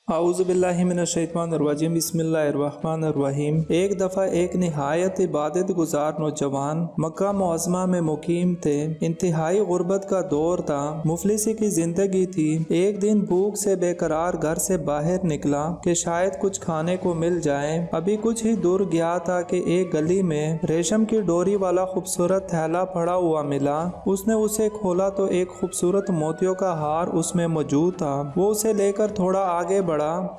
اعوذ باللہ من الشیطان الرجیم بسم اللہ الرحمن الرحیم۔ ایک دفعہ ایک نہایت عبادت گزار نوجوان مکہ معظمہ میں مقیم تھے۔ انتہائی غربت کا دور تھا، مفلسی کی زندگی تھی۔ ایک دن بھوک سے بے قرار گھر سے باہر نکلا کہ شاید کچھ کھانے کو مل جائے۔ ابھی کچھ ہی دور گیا تھا کہ ایک گلی میں ریشم کی ڈوری والا خوبصورت تھیلا پڑا ہوا ملا۔ اس نے اسے کھولا تو ایک خوبصورت موتیوں کا ہار اس میں موجود تھا۔ وہ اسے لے کر تھوڑا آگے بڑھا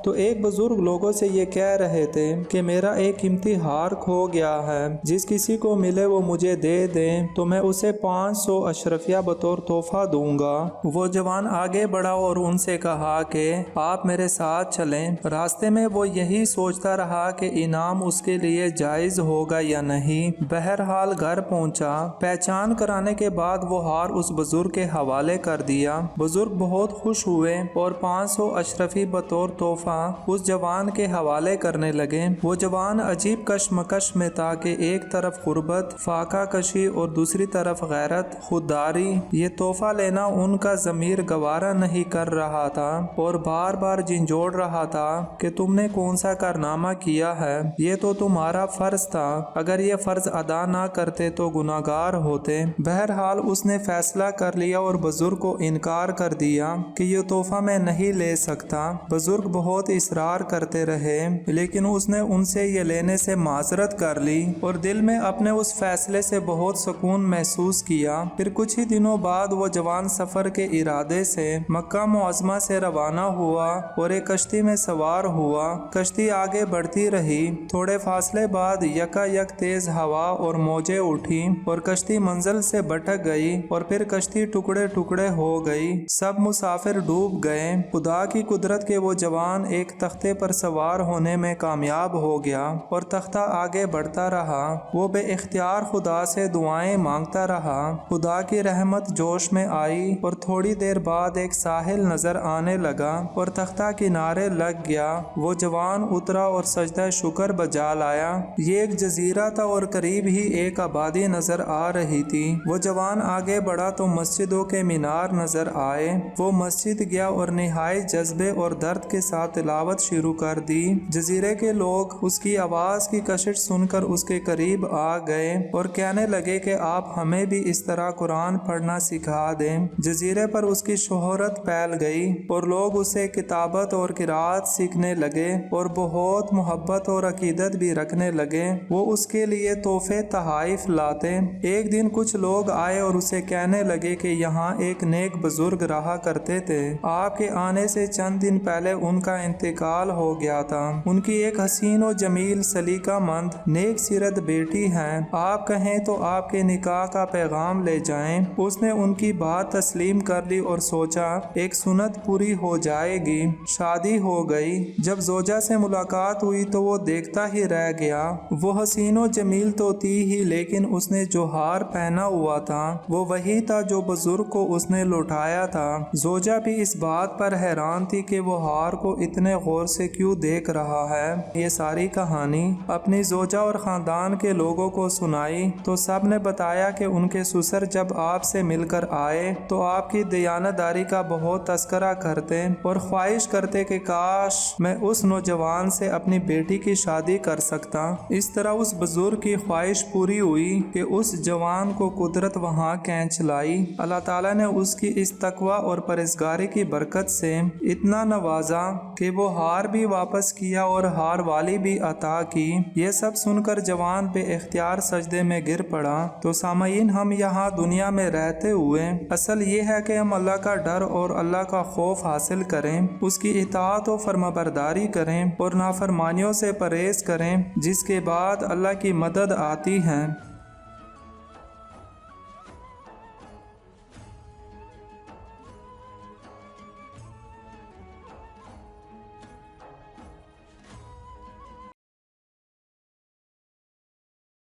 تو ایک بزرگ لوگوں سے یہ کہہ رہے تھے کہ میرا ایک قیمتی ہار کھو گیا ہے، جس کسی کو ملے وہ مجھے دے دیں تو میں اسے 500 اشرفیہ بطور تحفہ دوں گا۔ وہ جوان آگے بڑھا اور ان سے کہا کہ آپ میرے ساتھ چلیں۔ راستے میں وہ یہی سوچتا رہا کہ انعام اس کے لیے جائز ہوگا یا نہیں۔ بہرحال گھر پہنچا۔ پہچان کرانے کے بعد وہ ہار اس بزرگ کے حوالے کر دیا۔ بزرگ بہت خوش ہوئے اور 500 اشرفی بطور تحفہ اس جوان کے حوالے کرنے لگے۔ وہ جوان عجیب کشمکش میں تھا کہ ایک طرف غربت، فاقہ کشی اور دوسری طرف غیرت، خودداری۔ یہ تحفہ لینا ان کا ضمیر گوارا نہیں کر رہا تھا اور بار بار جھنجھوڑ رہا تھا کہ تم نے کون سا کارنامہ کیا ہے، یہ تو تمہارا فرض تھا، اگر یہ فرض ادا نہ کرتے تو گناہگار ہوتے۔ بہرحال اس نے فیصلہ کر لیا اور بزرگ کو انکار کر دیا کہ یہ تحفہ میں نہیں لے سکتا۔ بزرگ بہت اصرار کرتے رہے لیکن اس نے ان سے یہ لینے سے معذرت کر لی اور دل میں اپنے اس فیصلے سے بہت سکون محسوس کیا۔ پھر کچھ ہی دنوں بعد وہ جوان سفر کے ارادے سے مکہ معظمہ سے روانہ ہوا اور ایک کشتی میں سوار ہوا۔ کشتی آگے بڑھتی رہی۔ تھوڑے فاصلے بعد یکا یک تیز ہوا اور موجیں اٹھی اور کشتی منزل سے بھٹک گئی اور پھر کشتی ٹکڑے ٹکڑے ہو گئی۔ سب مسافر ڈوب گئے۔ خدا کی قدرت کے وہ جوان ایک تختے پر سوار ہونے میں کامیاب ہو گیا اور تختہ آگے بڑھتا رہا۔ وہ بے اختیار خدا سے دعائیں مانگتا رہا۔ خدا کی رحمت جوش میں آئی اور تھوڑی دیر بعد ایک ساحل نظر آنے لگا اور تختہ کنارے لگ گیا۔ وہ جوان اترا اور سجدہ شکر بجا لایا۔ یہ ایک جزیرہ تھا اور قریب ہی ایک آبادی نظر آ رہی تھی۔ وہ جوان آگے بڑھا تو مسجدوں کے مینار نظر آئے۔ وہ مسجد گیا اور نہایت جذبے اور درد کے ساتھ تلاوت شروع کر دی۔ جزیرے کے لوگ اس کی آواز کی کشش سن کر اس کے قریب آ گئے اور کہنے لگے کہ آپ ہمیں بھی اس طرح قرآن پڑھنا سکھا دیں۔ جزیرے پر اس کی شہرت پھیل گئی اور لوگ اسے کتابت اور قرات سیکھنے لگے اور بہت محبت اور عقیدت بھی رکھنے لگے۔ وہ اس کے لیے تحفے تحائف لاتے۔ ایک دن کچھ لوگ آئے اور اسے کہنے لگے کہ یہاں ایک نیک بزرگ رہا کرتے تھے، آپ کے آنے سے چند دن پہلے ان کا انتقال ہو گیا تھا۔ ان کی ایک حسین و جمیل سلیقہ مند نیک سیرت بیٹی ہیں، آپ کہیں تو آپ کے نکاح کا پیغام لے جائیں۔ اس نے ان کی بات تسلیم کر لی اور سوچا ایک سنت پوری ہو جائے گی۔ شادی ہو گئی۔ جب زوجہ سے ملاقات ہوئی تو وہ دیکھتا ہی رہ گیا۔ وہ حسین و جمیل تو تھی ہی لیکن اس نے جو ہار پہنا ہوا تھا وہ وہی تھا جو بزرگ کو اس نے لوٹایا تھا۔ زوجہ بھی اس بات پر حیران تھی کہ وہ ہار کو اتنے غور سے کیوں دیکھ رہا ہے۔ یہ ساری کہانی اپنی زوجہ اور خاندان کے لوگوں کو سنائی تو سب نے بتایا کہ ان کے سسر جب آپ سے مل کر آئے تو آپ کی دیانتداری کا بہت تذکرہ کرتے اور خواہش کرتے کہ کاش میں اس نوجوان سے اپنی بیٹی کی شادی کر سکتا۔ اس طرح اس بزرگ کی خواہش پوری ہوئی کہ اس جوان کو قدرت وہاں کھینچ لائی۔ اللہ تعالیٰ نے اس کی اس تقوی اور پرہیزگاری کی برکت سے اتنا نوازا کہ وہ ہار بھی واپس کیا اور ہار والی بھی عطا کی۔ یہ سب سن کر جوان بے اختیار سجدے میں گر پڑا۔ تو سامعین، ہم یہاں دنیا میں رہتے ہوئے اصل یہ ہے کہ ہم اللہ کا ڈر اور اللہ کا خوف حاصل کریں، اس کی اطاعت و فرمانبرداری کریں اور نافرمانیوں سے پرہیز کریں، جس کے بعد اللہ کی مدد آتی ہے۔